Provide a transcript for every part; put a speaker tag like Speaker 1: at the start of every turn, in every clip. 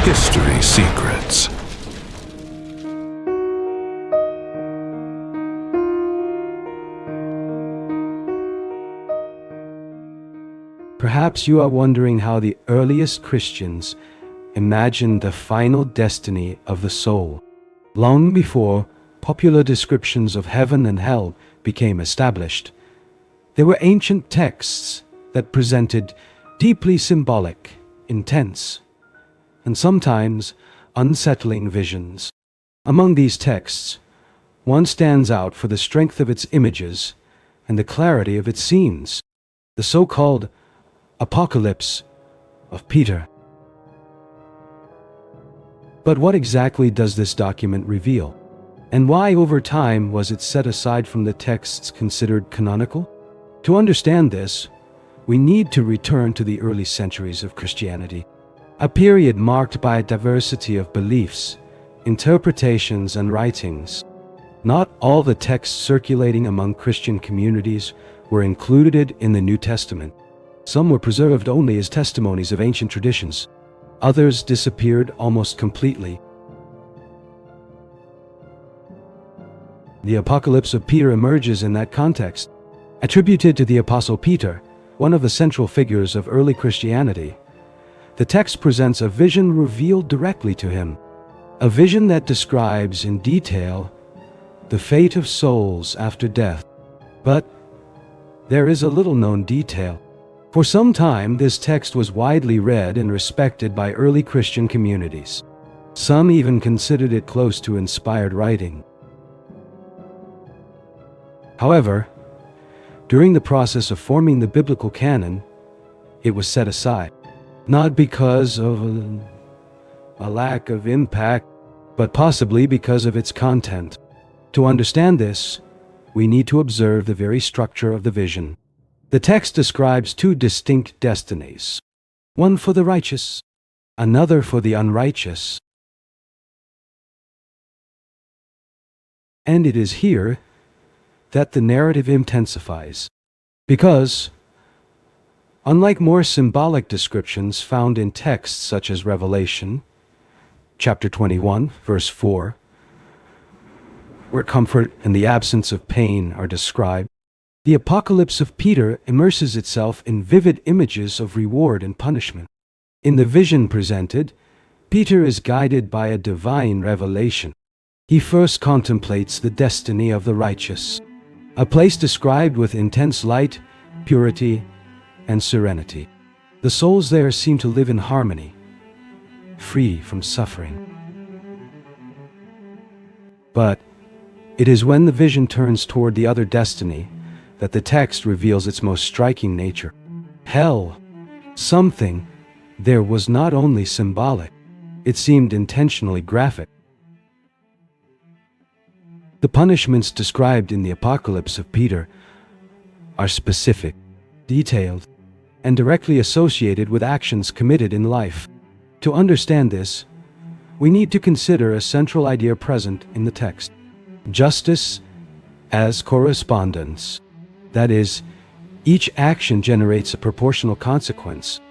Speaker 1: History Secrets.
Speaker 2: Perhaps you are wondering how the earliest Christians imagined the final destiny of the soul, long before popular descriptions of heaven and hell became established. There were ancient texts that presented deeply symbolic, intense, and sometimes unsettling visions. Among these texts, one stands out for the strength of its images and the clarity of its scenes, the so-called Apocalypse of Peter. But what exactly does this document reveal? And why over time was it set aside from the texts considered canonical? To understand this, we need to return to the early centuries of Christianity, a period marked by a diversity of beliefs, interpretations, and writings. Not all the texts circulating among Christian communities were included in the New Testament. Some were preserved only as testimonies of ancient traditions. Others disappeared almost completely. The Apocalypse of Peter emerges in that context. Attributed to the Apostle Peter, one of the central figures of early Christianity, the text presents a vision revealed directly to him, a vision that describes in detail the fate of souls after death. But there is a little-known detail. For some time, this text was widely read and respected by early Christian communities. Some even considered it close to inspired writing. However, during the process of forming the biblical canon, it was set aside, not because of a lack of impact, but possibly because of its content. To understand this, we need to observe the very structure of the vision. The text describes two distinct destinies, one for the righteous, another for the unrighteous. And it is here that the narrative intensifies, because, unlike more symbolic descriptions found in texts such as Revelation, chapter 21, verse 4, where comfort and the absence of pain are described, the Apocalypse of Peter immerses itself in vivid images of reward and punishment. In the vision presented, Peter is guided by a divine revelation. He first contemplates the destiny of the righteous, a place described with intense light, purity, and serenity. The souls there seem to live in harmony, free from suffering. But it is when the vision turns toward the other destiny that the text reveals its most striking nature. Hell, something there, was not only symbolic, it seemed intentionally graphic. The punishments described in the Apocalypse of Peter are specific, detailed, and directly associated with actions committed in life. To understand this, we need to consider a central idea present in the text: justice as correspondence. That is, each action generates a proportional consequence.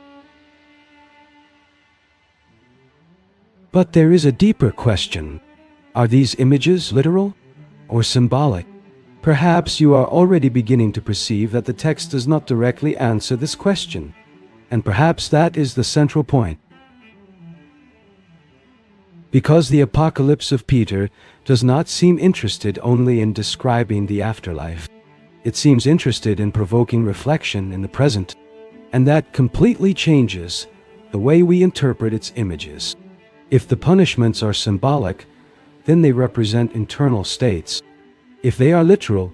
Speaker 2: But there is a deeper question. Are these images literal or symbolic? Perhaps you are already beginning to perceive that the text does not directly answer this question, and perhaps that is the central point. Because the Apocalypse of Peter does not seem interested only in describing the afterlife. It seems interested in provoking reflection in the present, and that completely changes the way we interpret its images. If the punishments are symbolic, then they represent internal states. If they are literal,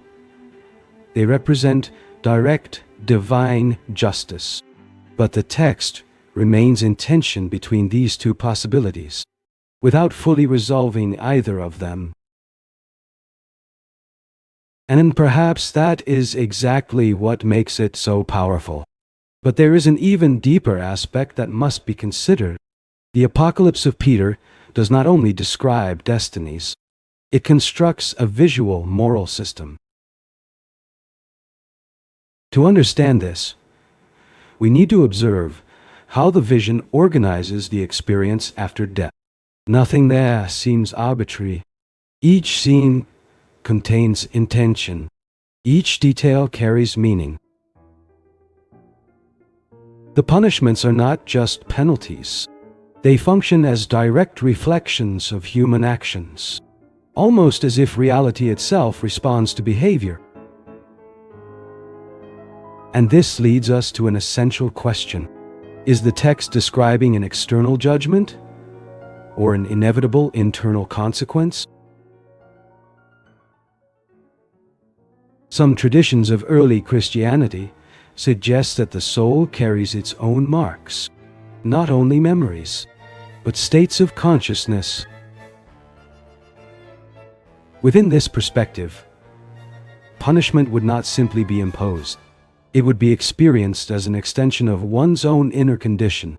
Speaker 2: they represent direct divine justice. But the text remains in tension between these two possibilities, without fully resolving either of them. And perhaps that is exactly what makes it so powerful. But there is an even deeper aspect that must be considered. The Apocalypse of Peter does not only describe destinies, it constructs a visual moral system. To understand this, we need to observe how the vision organizes the experience after death. Nothing there seems arbitrary. Each scene contains intention. Each detail carries meaning. The punishments are not just penalties. They function as direct reflections of human actions, almost as if reality itself responds to behavior. And this leads us to an essential question. Is the text describing an external judgment or an inevitable internal consequence? Some traditions of early Christianity suggest that the soul carries its own marks, not only memories, but states of consciousness. Within this perspective, punishment would not simply be imposed. It would be experienced as an extension of one's own inner condition.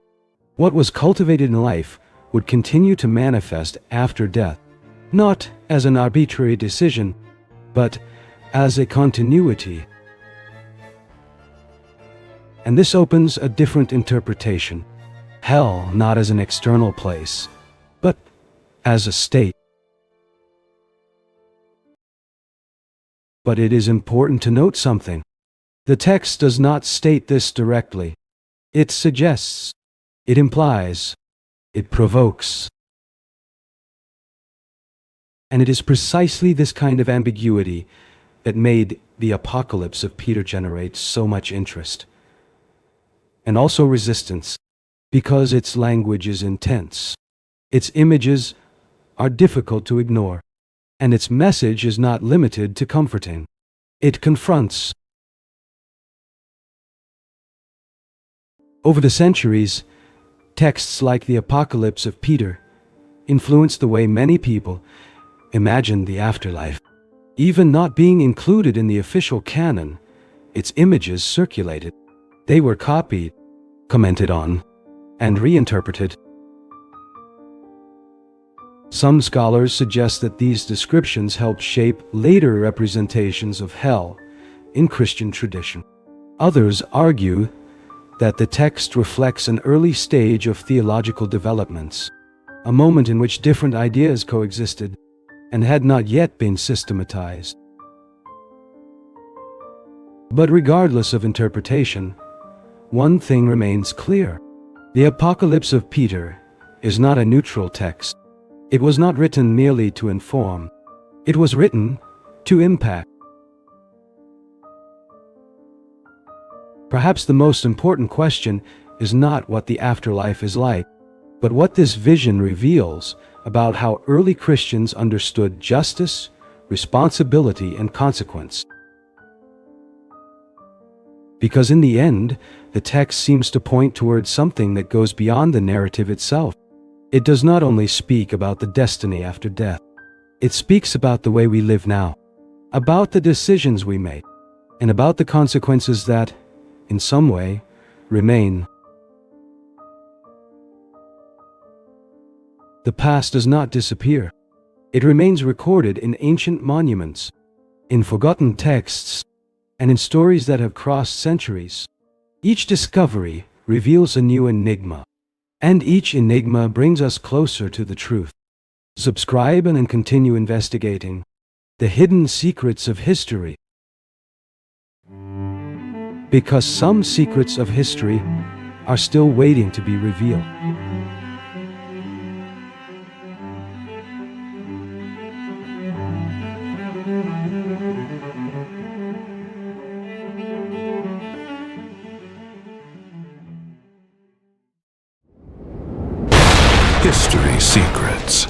Speaker 2: What was cultivated in life would continue to manifest after death, not as an arbitrary decision, but as a continuity. And this opens a different interpretation. Hell not as an external place, but as a state. But it is important to note something. The text does not state this directly. It suggests, it implies, it provokes. And it is precisely this kind of ambiguity that made the Apocalypse of Peter generate so much interest, and also resistance, because its language is intense. Its images are difficult to ignore, and its message is not limited to comforting. It confronts. Over the centuries, texts like the Apocalypse of Peter influenced the way many people imagined the afterlife. Even not being included in the official canon, its images circulated. They were copied, commented on, and reinterpreted. Some scholars suggest that these descriptions helped shape later representations of hell in Christian tradition. Others argue that the text reflects an early stage of theological developments, a moment in which different ideas coexisted and had not yet been systematized. But regardless of interpretation, one thing remains clear. The Apocalypse of Peter is not a neutral text. It was not written merely to inform. It was written to impact. Perhaps the most important question is not what the afterlife is like, but what this vision reveals about how early Christians understood justice, responsibility, and consequence. Because in the end, the text seems to point towards something that goes beyond the narrative itself. It does not only speak about the destiny after death. It speaks about the way we live now, about the decisions we make, and about the consequences that, in some way, remain. The past does not disappear. It remains recorded in ancient monuments, in forgotten texts, and in stories that have crossed centuries. Each discovery reveals a new enigma, and each enigma brings us closer to the truth. Subscribe and continue investigating the hidden secrets of history. Because some secrets of history are still waiting to be revealed.
Speaker 1: History Secrets.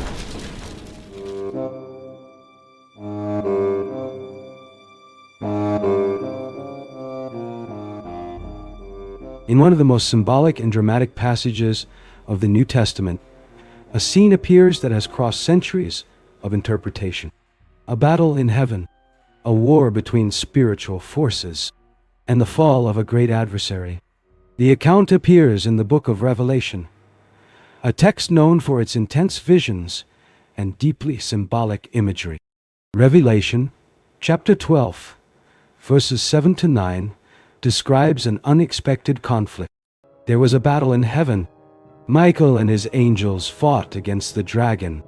Speaker 2: In one of the most symbolic and dramatic passages of the New Testament, a scene appears that has crossed centuries of interpretation. A battle in heaven, a war between spiritual forces, and the fall of a great adversary. The account appears in the book of Revelation, a text known for its intense visions and deeply symbolic imagery. Revelation, chapter 12, verses 7 to 9, describes an unexpected conflict. There was a battle in heaven. Michael and his angels fought against the dragon,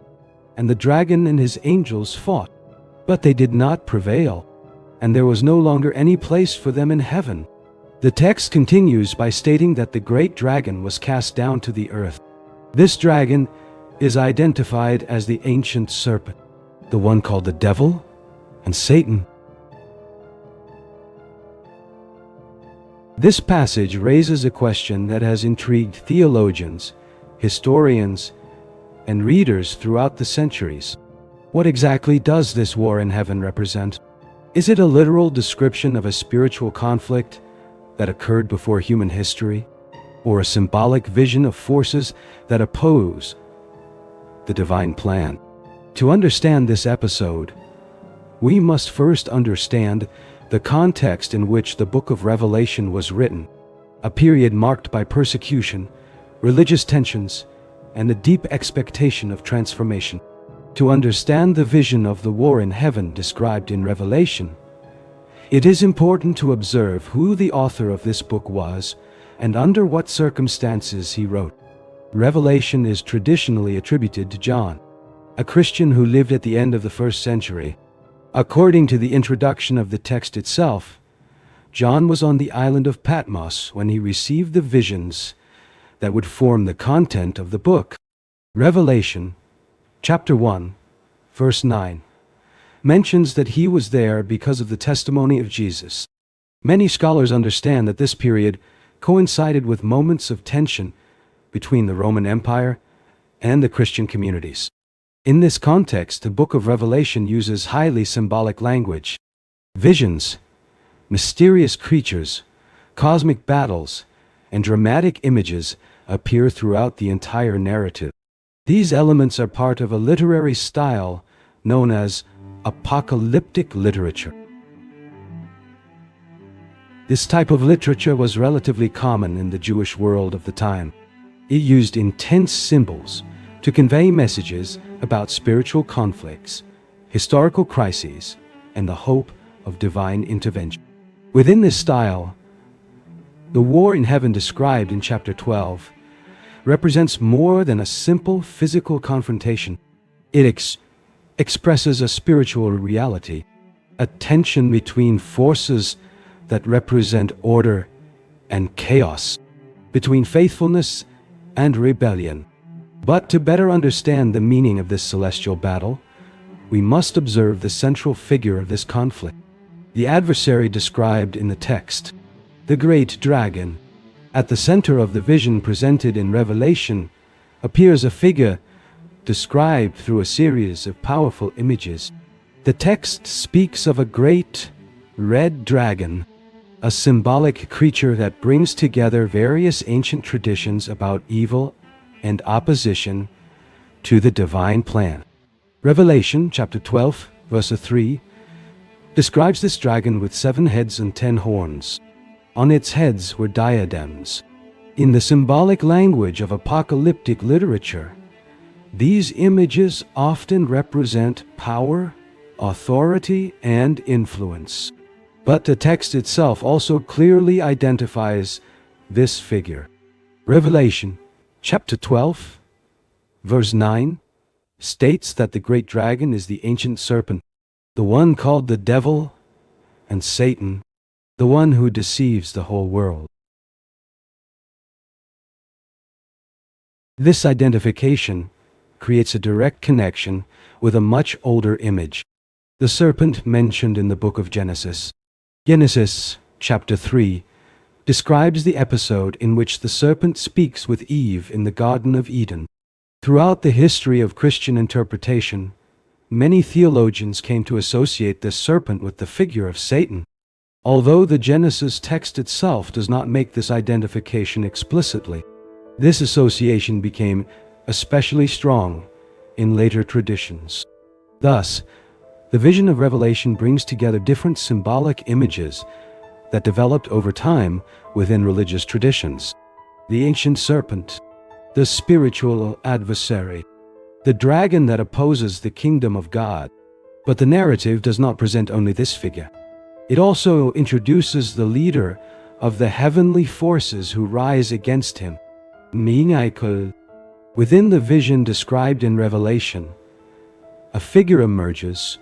Speaker 2: and the dragon and his angels fought, but they did not prevail, and there was no longer any place for them in heaven. The text continues by stating that the great dragon was cast down to the earth. This dragon is identified as the ancient serpent, the one called the devil and Satan. This passage raises a question that has intrigued theologians, historians, and readers throughout the centuries. What exactly does this war in heaven represent? Is it a literal description of a spiritual conflict that occurred before human history, or a symbolic vision of forces that oppose the divine plan? To understand this episode, we must first understand the context in which the book of Revelation was written, a period marked by persecution, religious tensions, and a deep expectation of transformation. To understand the vision of the war in heaven described in Revelation, it is important to observe who the author of this book was and under what circumstances he wrote. Revelation is traditionally attributed to John, a Christian who lived at the end of the 1st century. According to the introduction of the text itself, John was on the island of Patmos when he received the visions that would form the content of the book. Revelation, chapter 1, verse 9, mentions that he was there because of the testimony of Jesus. Many scholars understand that this period coincided with moments of tension between the Roman Empire and the Christian communities. In this context, the book of Revelation uses highly symbolic language. Visions, mysterious creatures, cosmic battles, and dramatic images appear throughout the entire narrative. These elements are part of a literary style known as apocalyptic literature. This type of literature was relatively common in the Jewish world of the time. It used intense symbols to convey messages about spiritual conflicts, historical crises, and the hope of divine intervention. Within this style, the war in heaven described in chapter 12 represents more than a simple physical confrontation. It expresses a spiritual reality, a tension between forces that represent order and chaos, between faithfulness and rebellion. But to better understand the meaning of this celestial battle, we must observe the central figure of this conflict, the adversary described in the text, the great dragon. At the center of the vision presented in Revelation appears a figure described through a series of powerful images. The text speaks of a great red dragon, a symbolic creature that brings together various ancient traditions about evil and opposition to the divine plan. Revelation chapter 12, verse 3, describes this dragon with 7 heads and 10 horns. On its heads were diadems. In the symbolic language of apocalyptic literature, these images often represent power, authority, and influence. But the text itself also clearly identifies this figure. Revelation chapter 12, verse 9, states that the great dragon is the ancient serpent, the one called the devil and Satan, the one who deceives the whole world. This identification creates a direct connection with a much older image, the serpent mentioned in the book of Genesis. Genesis chapter 3 describes the episode in which the serpent speaks with Eve in the Garden of Eden. Throughout the history of Christian interpretation, many theologians came to associate this serpent with the figure of Satan. Although the Genesis text itself does not make this identification explicitly, this association became especially strong in later traditions. Thus, the vision of Revelation brings together different symbolic images that developed over time within religious traditions. The ancient serpent, the spiritual adversary, the dragon that opposes the kingdom of God. But the narrative does not present only this figure. It also introduces the leader of the heavenly forces who rise against him. Michael. Within the vision described in Revelation, a figure emerges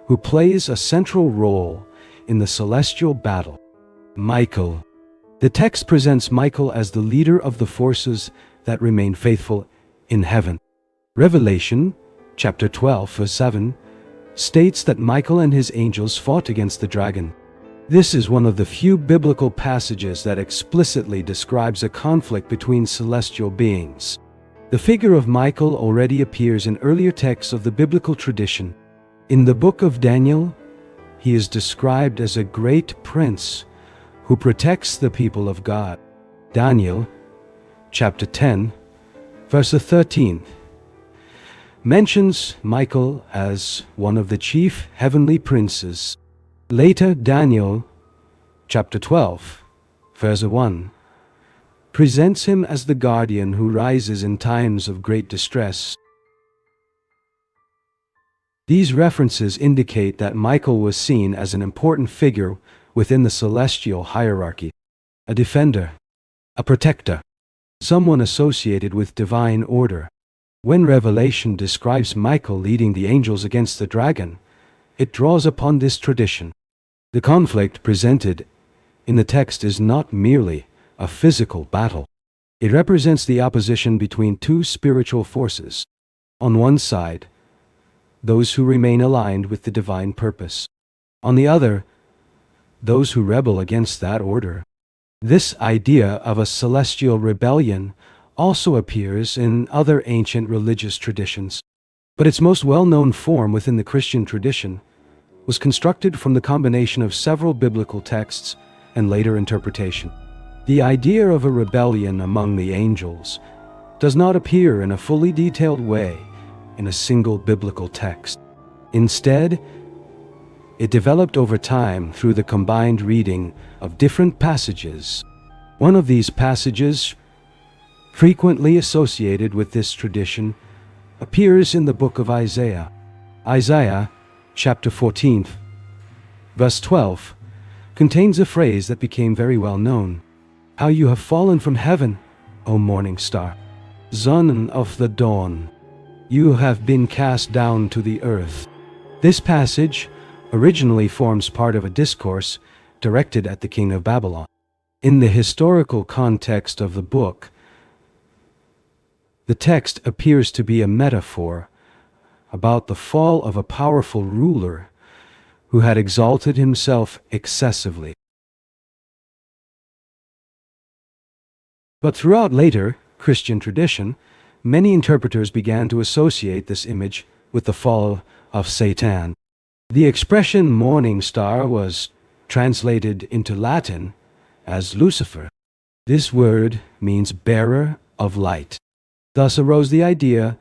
Speaker 2: who plays a central role in the celestial battle. Michael. The text presents Michael as the leader of the forces that remain faithful in heaven. Revelation, chapter 12, verse 7, states that Michael and his angels fought against the dragon. This is one of the few biblical passages that explicitly describes a conflict between celestial beings. The figure of Michael already appears in earlier texts of the biblical tradition. In the book of Daniel, he is described as a great prince who protects the people of God. Daniel, chapter 10, verse 13, mentions Michael as one of the chief heavenly princes. Later, Daniel, chapter 12, verse 1, presents him as the guardian who rises in times of great distress. These references indicate that Michael was seen as an important figure within the celestial hierarchy, a defender, a protector, someone associated with divine order. When Revelation describes Michael leading the angels against the dragon, it draws upon this tradition. The conflict presented in the text is not merely a physical battle. It represents the opposition between two spiritual forces. On one side, those who remain aligned with the divine purpose. On the other, those who rebel against that order. This idea of a celestial rebellion also appears in other ancient religious traditions, but its most well-known form within the Christian tradition was constructed from the combination of several biblical texts and later interpretation. The idea of a rebellion among the angels does not appear in a fully detailed way in a single biblical text. Instead, it developed over time through the combined reading of different passages. One of these passages, frequently associated with this tradition, appears in the book of Isaiah. Isaiah, chapter 14, verse 12, contains a phrase that became very well known. How you have fallen from heaven, O morning star, son of the dawn. You have been cast down to the earth. This passage originally forms part of a discourse directed at the king of Babylon. In the historical context of the book, the text appears to be a metaphor about the fall of a powerful ruler who had exalted himself excessively. But throughout later Christian tradition, many interpreters began to associate this image with the fall of Satan. The expression morning star was translated into Latin as Lucifer. This word means bearer of light. Thus arose the idea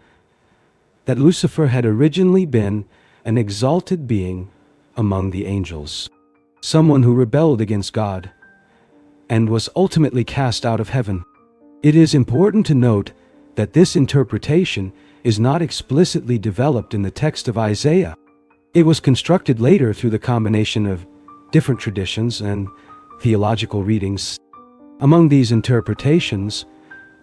Speaker 2: that Lucifer had originally been an exalted being among the angels, someone who rebelled against God and was ultimately cast out of heaven. It is important to note that this interpretation is not explicitly developed in the text of Isaiah. It was constructed later through the combination of different traditions and theological readings. Among these interpretations,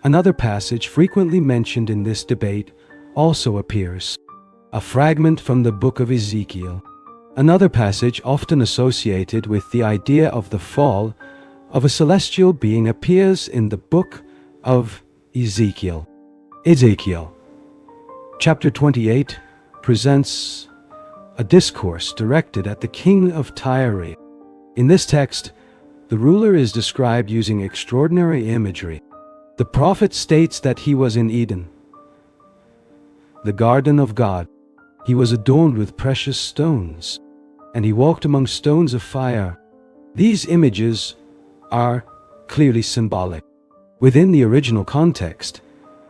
Speaker 2: another passage frequently mentioned in this debate also appears, a fragment from the book of Ezekiel. Another passage often associated with the idea of the fall of a celestial being appears in the book of Ezekiel. Ezekiel, chapter 28, presents a discourse directed at the king of Tyre. In this text, the ruler is described using extraordinary imagery. The prophet states that he was in Eden, the garden of God. He was adorned with precious stones, and he walked among stones of fire. These images are clearly symbolic. Within the original context,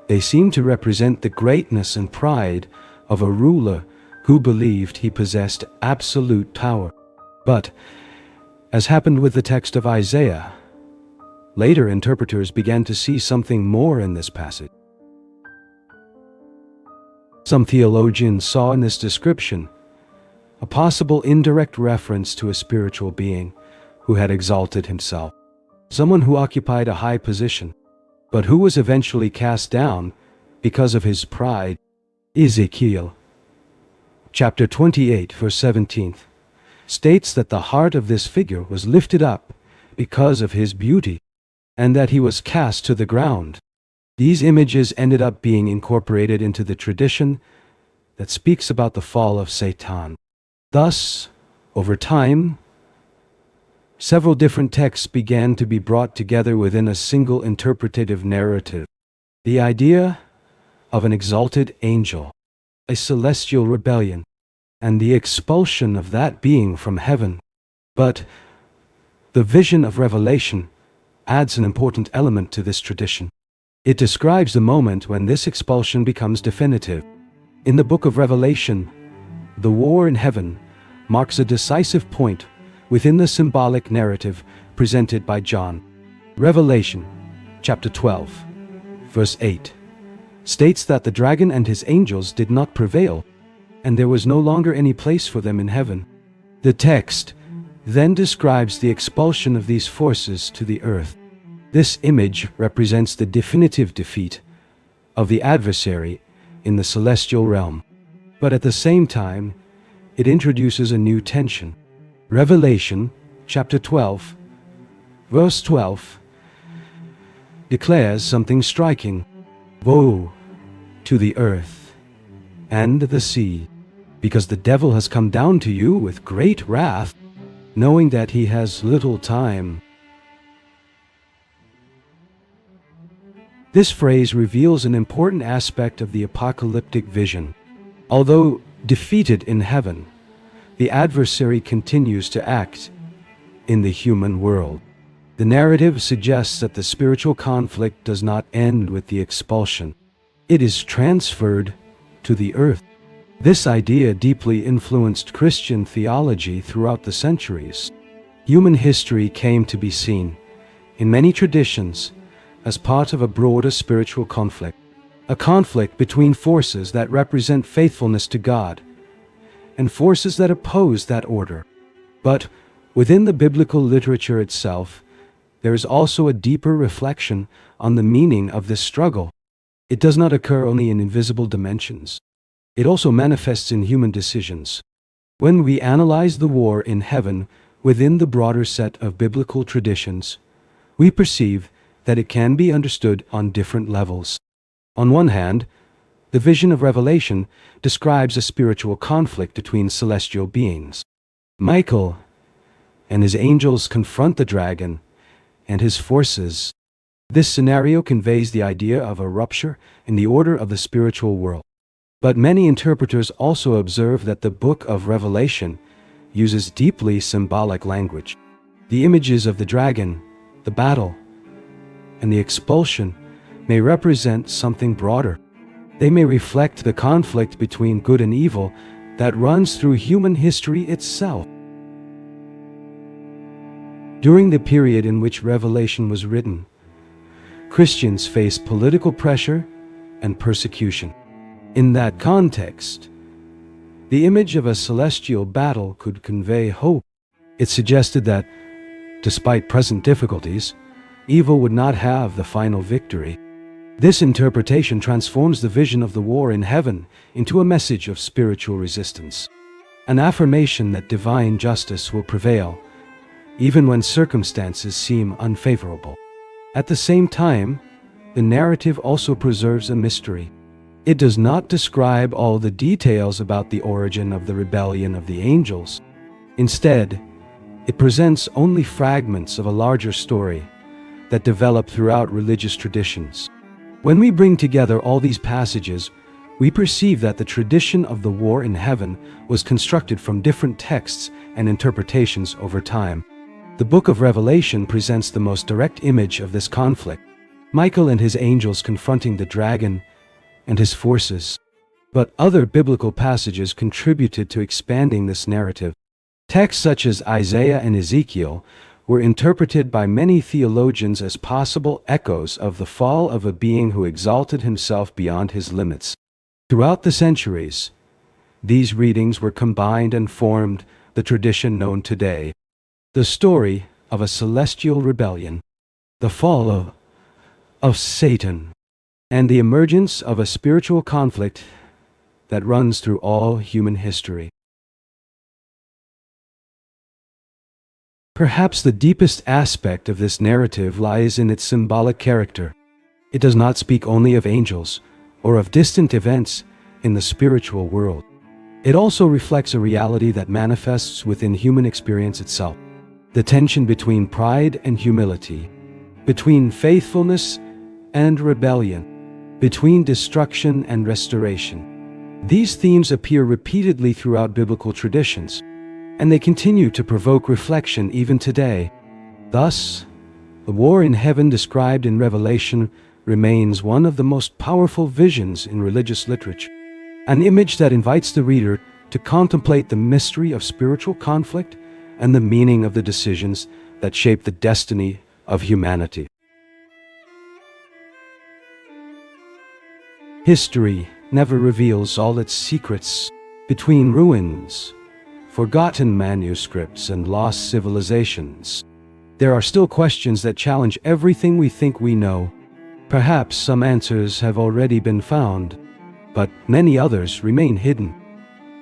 Speaker 2: they seem to represent the greatness and pride of a ruler who believed he possessed absolute power. But, as happened with the text of Isaiah, later interpreters began to see something more in this passage. Some theologians saw in this description a possible indirect reference to a spiritual being who had exalted himself. someone who occupied a high position, but who was eventually cast down because of his pride. Ezekiel, chapter 28, verse 17, states that the heart of this figure was lifted up because of his beauty, and that he was cast to the ground. These images ended up being incorporated into the tradition that speaks about the fall of Satan. Thus, over time, several different texts began to be brought together within a single interpretative narrative. The idea of an exalted angel, a celestial rebellion, and the expulsion of that being from heaven. But the vision of Revelation adds an important element to this tradition. It describes the moment when this expulsion becomes definitive. In the book of Revelation, the war in heaven marks a decisive point within the symbolic narrative presented by John. Revelation, chapter 12, verse 8, states that the dragon and his angels did not prevail, and there was no longer any place for them in heaven. The text then describes the expulsion of these forces to the earth. This image represents the definitive defeat of the adversary in the celestial realm. But at the same time, it introduces a new tension. Revelation, chapter 12, verse 12, declares something striking. Woe to the earth and the sea, because the devil has come down to you with great wrath, knowing that he has little time. This phrase reveals an important aspect of the apocalyptic vision. Although defeated in heaven, the adversary continues to act in the human world. The narrative suggests that the spiritual conflict does not end with the expulsion. It is transferred to the earth. This idea deeply influenced Christian theology throughout the centuries. Human history came to be seen, in many traditions, as part of a broader spiritual conflict, a conflict between forces that represent faithfulness to God and forces that oppose that order. But within the biblical literature itself, there is also a deeper reflection on the meaning of this struggle. It does not occur only in invisible dimensions. It also manifests in human decisions. When we analyze the war in heaven within the broader set of biblical traditions, we perceive that it can be understood on different levels. On one hand, the vision of Revelation describes a spiritual conflict between celestial beings. Michael and his angels confront the dragon and his forces. This scenario conveys the idea of a rupture in the order of the spiritual world. But many interpreters also observe that the book of Revelation uses deeply symbolic language. The images of the dragon, the battle, and the expulsion may represent something broader. They may reflect the conflict between good and evil that runs through human history itself. During the period in which Revelation was written, Christians faced political pressure and persecution. In that context, the image of a celestial battle could convey hope. It suggested that, despite present difficulties, evil would not have the final victory. This interpretation transforms the vision of the war in heaven into a message of spiritual resistance, an affirmation that divine justice will prevail, even when circumstances seem unfavorable. At the same time, the narrative also preserves a mystery. It does not describe all the details about the origin of the rebellion of the angels. Instead, it presents only fragments of a larger story that develop throughout religious traditions. When we bring together all these passages, we perceive that the tradition of the war in heaven was constructed from different texts and interpretations over time. The book of Revelation presents the most direct image of this conflict, Michael and his angels confronting the dragon and his forces. But other biblical passages contributed to expanding this narrative. Texts such as Isaiah and Ezekiel were interpreted by many theologians as possible echoes of the fall of a being who exalted himself beyond his limits. Throughout the centuries, these readings were combined and formed the tradition known today, the story of a celestial rebellion. the fall of Satan, and the emergence of a spiritual conflict that runs through all human history. Perhaps the deepest aspect of this narrative lies in its symbolic character. It does not speak only of angels or of distant events in the spiritual world. It also reflects a reality that manifests within human experience itself. The tension between pride and humility, between faithfulness and rebellion, between destruction and restoration. These themes appear repeatedly throughout biblical traditions, and they continue to provoke reflection even today. Thus, the war in heaven described in Revelation remains one of the most powerful visions in religious literature, an image that invites the reader to contemplate the mystery of spiritual conflict and the meaning of the decisions that shape the destiny of humanity. History never reveals all its secrets. Between ruins, forgotten manuscripts, and lost civilizations, there are still questions that challenge everything we think we know. Perhaps some answers have already been found, but many others remain hidden.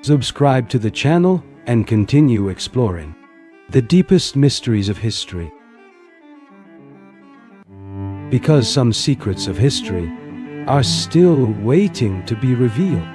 Speaker 2: Subscribe to the channel and continue exploring the deepest mysteries of history. Because some secrets of history are still waiting to be revealed.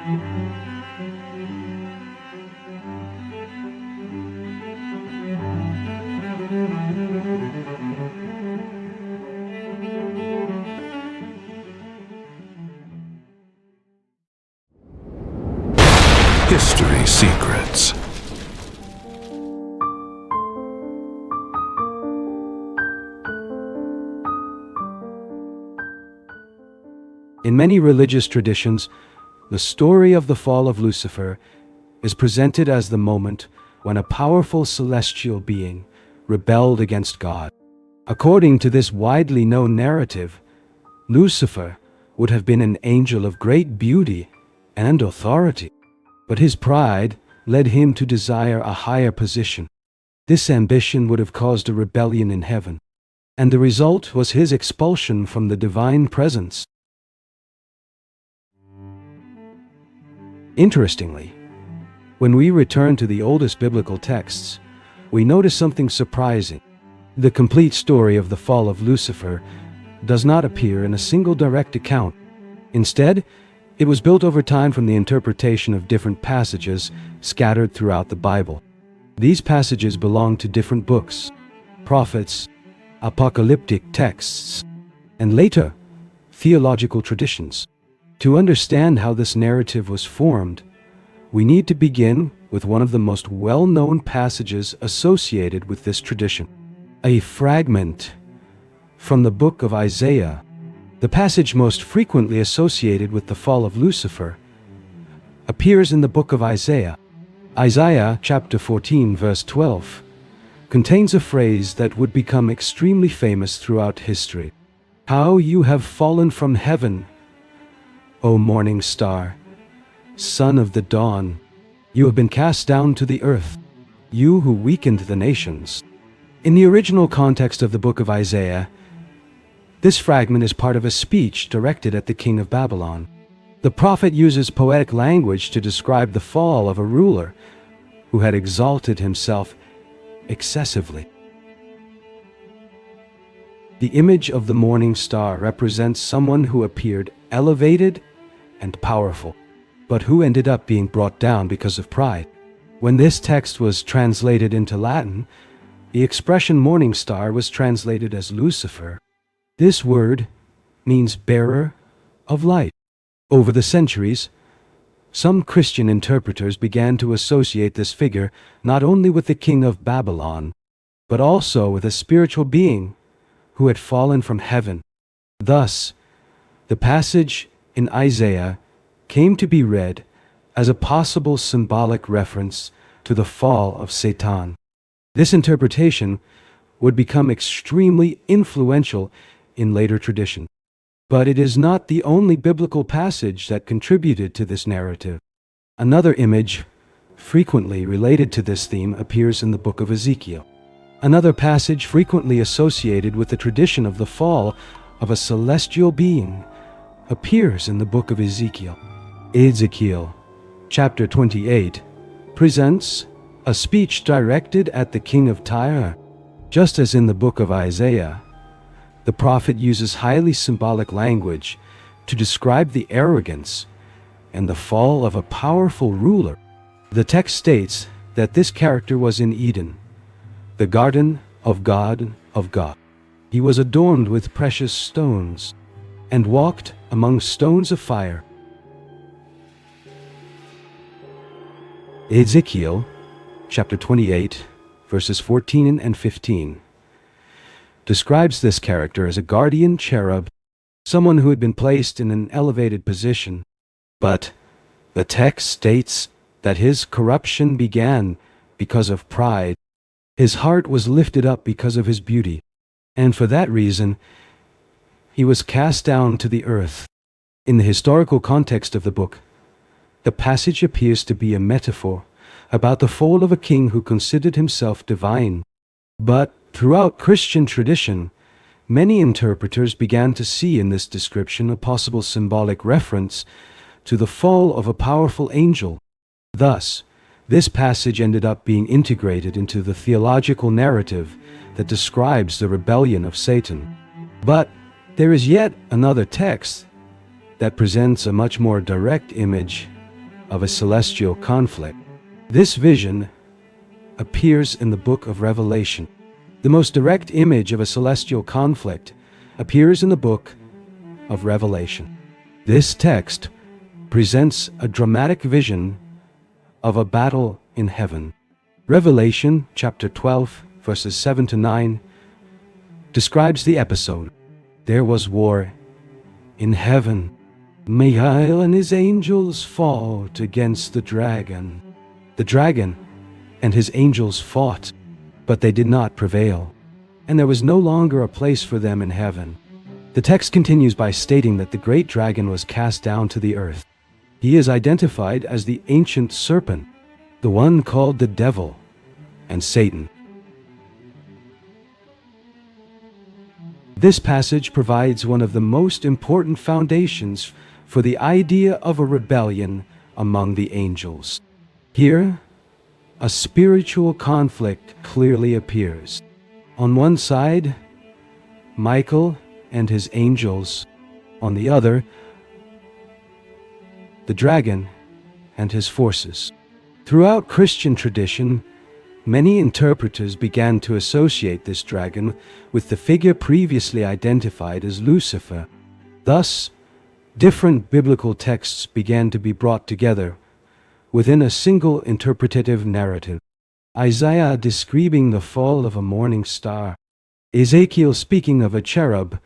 Speaker 1: History secrets.
Speaker 2: In many religious traditions, the story of the fall of Lucifer is presented as the moment when a powerful celestial being rebelled against God. According to this widely known narrative, Lucifer would have been an angel of great beauty and authority, but his pride led him to desire a higher position. This ambition would have caused a rebellion in heaven, and the result was his expulsion from the divine presence. Interestingly, when we return to the oldest biblical texts, we notice something surprising. The complete story of the fall of Lucifer does not appear in a single direct account. Instead, it was built over time from the interpretation of different passages scattered throughout the Bible. These passages belong to different books, prophets, apocalyptic texts, and later, theological traditions. To understand how this narrative was formed, we need to begin with one of the most well-known passages associated with this tradition. A fragment from the book of Isaiah, the passage most frequently associated with the fall of Lucifer, appears in the book of Isaiah. Isaiah chapter 14 verse 12 contains a phrase that would become extremely famous throughout history. "How you have fallen from heaven, O morning star, son of the dawn. You have been cast down to the earth, you who weakened the nations." In the original context of the book of Isaiah, this fragment is part of a speech directed at the king of Babylon. The prophet uses poetic language to describe the fall of a ruler who had exalted himself excessively. The image of the morning star represents someone who appeared elevated and powerful, but who ended up being brought down because of pride. When this text was translated into Latin, the expression morning star was translated as Lucifer. This word means bearer of light. Over the centuries, some Christian interpreters began to associate this figure not only with the king of Babylon, but also with a spiritual being who had fallen from heaven. Thus, the passage in Isaiah came to be read as a possible symbolic reference to the fall of Satan. This interpretation would become extremely influential in later tradition. But it is not the only biblical passage that contributed to this narrative. Another image, frequently related to this theme, appears in the book of Ezekiel. Another passage frequently associated with the tradition of the fall of a celestial being appears in the book of Ezekiel. Ezekiel, chapter 28, presents a speech directed at the king of Tyre. Just as in the book of Isaiah, the prophet uses highly symbolic language to describe the arrogance and the fall of a powerful ruler. The text states that this character was in Eden, the garden of God. He was adorned with precious stones and walked among stones of fire. Ezekiel, chapter 28, verses 14 and 15, describes this character as a guardian cherub, someone who had been placed in an elevated position. But the text states that his corruption began because of pride. His heart was lifted up because of his beauty, and for that reason, he was cast down to the earth. In the historical context of the book, the passage appears to be a metaphor about the fall of a king who considered himself divine. But throughout Christian tradition, many interpreters began to see in this description a possible symbolic reference to the fall of a powerful angel. Thus, this passage ended up being integrated into the theological narrative that describes the rebellion of Satan. But there is yet another text that presents a much more direct image of a celestial conflict. This vision appears in the book of Revelation. The most direct image of a celestial conflict appears in the book of Revelation. This text presents a dramatic vision of a battle in heaven. Revelation chapter 12, verses 7 to 9, describes the episode. There was war in heaven. Michael and his angels fought against the dragon. The dragon and his angels fought, but they did not prevail, and there was no longer a place for them in heaven. The text continues by stating that the great dragon was cast down to the earth. He is identified as the ancient serpent, the one called the devil and Satan. This passage provides one of the most important foundations for the idea of a rebellion among the angels. Here, a spiritual conflict clearly appears. On one side, Michael and his angels. On the other, the dragon and his forces. Throughout Christian tradition, many interpreters began to associate this dragon with the figure previously identified as Lucifer. Thus, different biblical texts began to be brought together within a single interpretative narrative. Isaiah describing the fall of a morning star, Ezekiel speaking of a cherub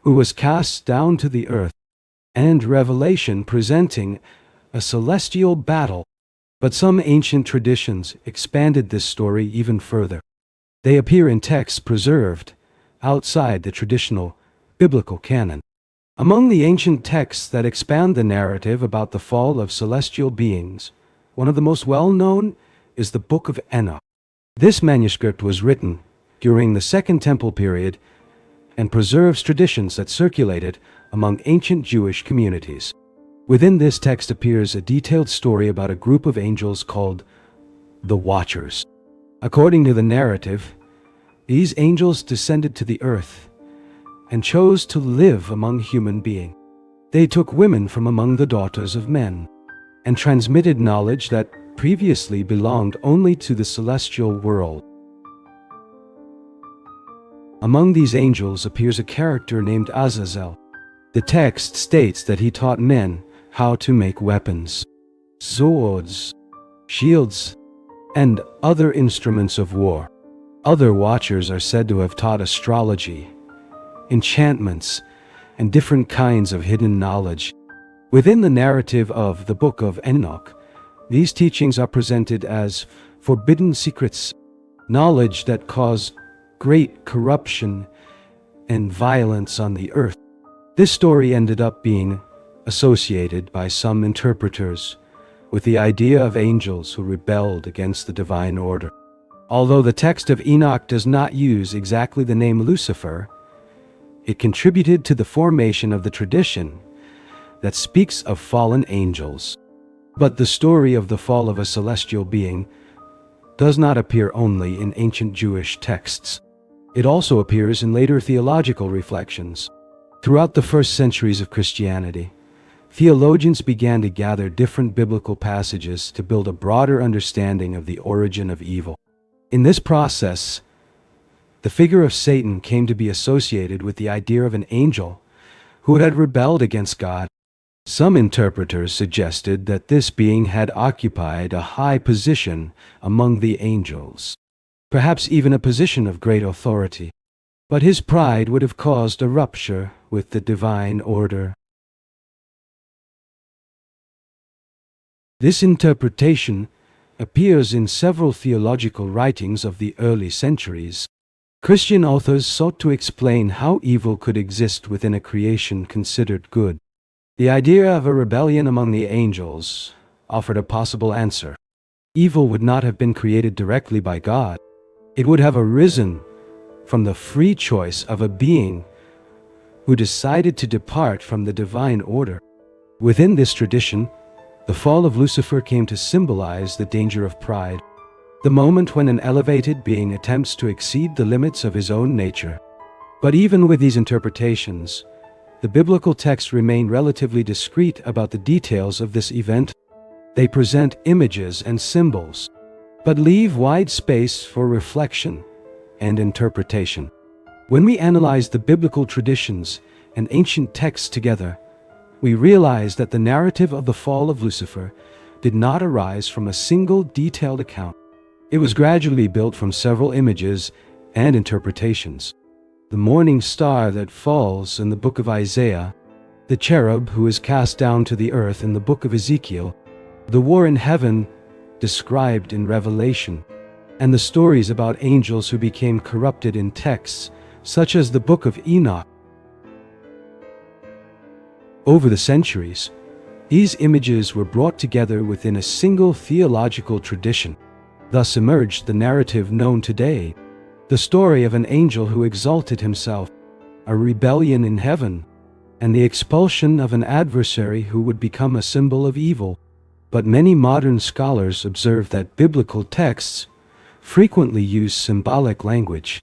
Speaker 2: who was cast down to the earth, and Revelation presenting a celestial battle. But some ancient traditions expanded this story even further. They appear in texts preserved outside the traditional biblical canon. Among the ancient texts that expand the narrative about the fall of celestial beings, one of the most well-known is the Book of Enoch. This manuscript was written during the Second Temple period and preserves traditions that circulated among ancient Jewish communities. Within this text appears a detailed story about a group of angels called the Watchers. According to the narrative, these angels descended to the earth and chose to live among human beings. They took women from among the daughters of men and transmitted knowledge that previously belonged only to the celestial world. Among these angels appears a character named Azazel. The text states that he taught men how to make weapons, swords, shields, and other instruments of war. Other watchers are said to have taught astrology, enchantments, and different kinds of hidden knowledge. Within the narrative of the Book of Enoch, these teachings are presented as forbidden secrets, knowledge that caused great corruption and violence on the earth. This story ended up being associated by some interpreters with the idea of angels who rebelled against the divine order. Although the text of Enoch does not use exactly the name Lucifer, it contributed to the formation of the tradition that speaks of fallen angels. But the story of the fall of a celestial being does not appear only in ancient Jewish texts. It also appears in later theological reflections. Throughout the first centuries of Christianity, theologians began to gather different biblical passages to build a broader understanding of the origin of evil. In this process, the figure of Satan came to be associated with the idea of an angel who had rebelled against God. Some interpreters suggested that this being had occupied a high position among the angels, perhaps even a position of great authority. But his pride would have caused a rupture with the divine order. This interpretation appears in several theological writings of the early centuries. Christian authors sought to explain how evil could exist within a creation considered good. The idea of a rebellion among the angels offered a possible answer. Evil would not have been created directly by God. It would have arisen from the free choice of a being who decided to depart from the divine order. Within this tradition, the fall of Lucifer came to symbolize the danger of pride, the moment when an elevated being attempts to exceed the limits of his own nature. But even with these interpretations, the biblical texts remain relatively discreet about the details of this event. They present images and symbols, but leave wide space for reflection and interpretation. When we analyze the biblical traditions and ancient texts together, we realize that the narrative of the fall of Lucifer did not arise from a single detailed account. It was gradually built from several images and interpretations. The morning star that falls in the book of Isaiah, the cherub who is cast down to the earth in the book of Ezekiel, the war in heaven described in Revelation, and the stories about angels who became corrupted in texts such as the book of Enoch. Over the centuries, these images were brought together within a single theological tradition. Thus emerged the narrative known today, the story of an angel who exalted himself, a rebellion in heaven, and the expulsion of an adversary who would become a symbol of evil. But many modern scholars observe that biblical texts frequently use symbolic language.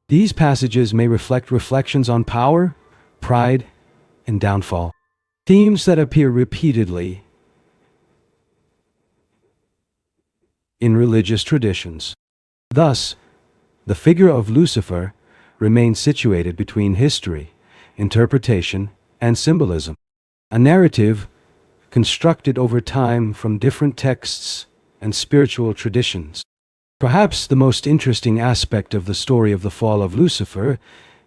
Speaker 2: These passages may reflect reflections on power, pride, and downfall, themes that appear repeatedly in religious traditions. Thus, the figure of Lucifer remains situated between history, interpretation, and symbolism, a narrative constructed over time from different texts and spiritual traditions. Perhaps the most interesting aspect of the story of the fall of Lucifer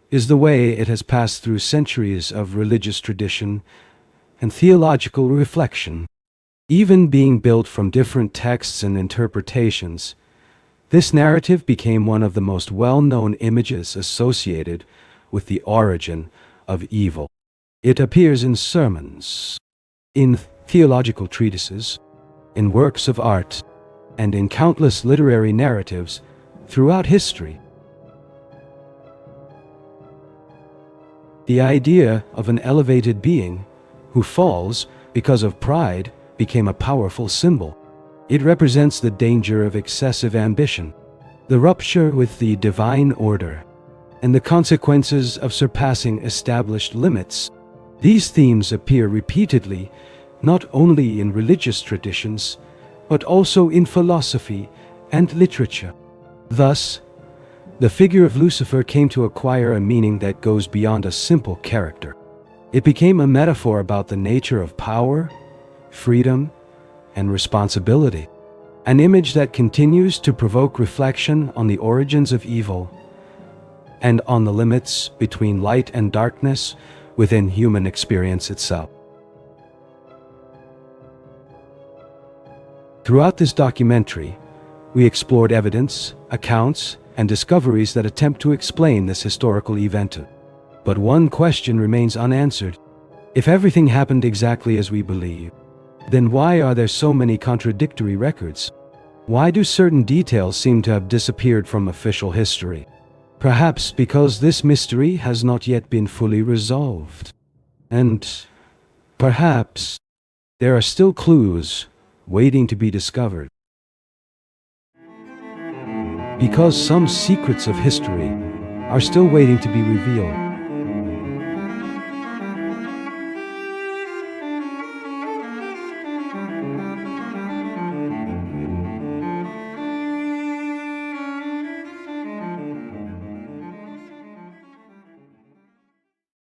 Speaker 2: is the way it has passed through centuries of religious tradition and theological reflection. Even being built from different texts and interpretations, this narrative became one of the most well-known images associated with the origin of evil. It appears in sermons, in theological treatises, in works of art, and in countless literary narratives throughout history. The idea of an elevated being who falls because of pride became a powerful symbol. It represents the danger of excessive ambition, the rupture with the divine order, and the consequences of surpassing established limits. These themes appear repeatedly, not only in religious traditions, but also in philosophy and literature. Thus, the figure of Lucifer came to acquire a meaning that goes beyond a simple character. It became a metaphor about the nature of power, freedom, and responsibility, an image that continues to provoke reflection on the origins of evil and on the limits between light and darkness within human experience itself. Throughout this documentary, we explored evidence, accounts, and discoveries that attempt to explain this historical event. But one question remains unanswered. If everything happened exactly as we believe, then why are there so many contradictory records? Why do certain details seem to have disappeared from official history? Perhaps because this mystery has not yet been fully resolved. And perhaps there are still clues waiting to be discovered. Because some secrets of history are still waiting to be revealed.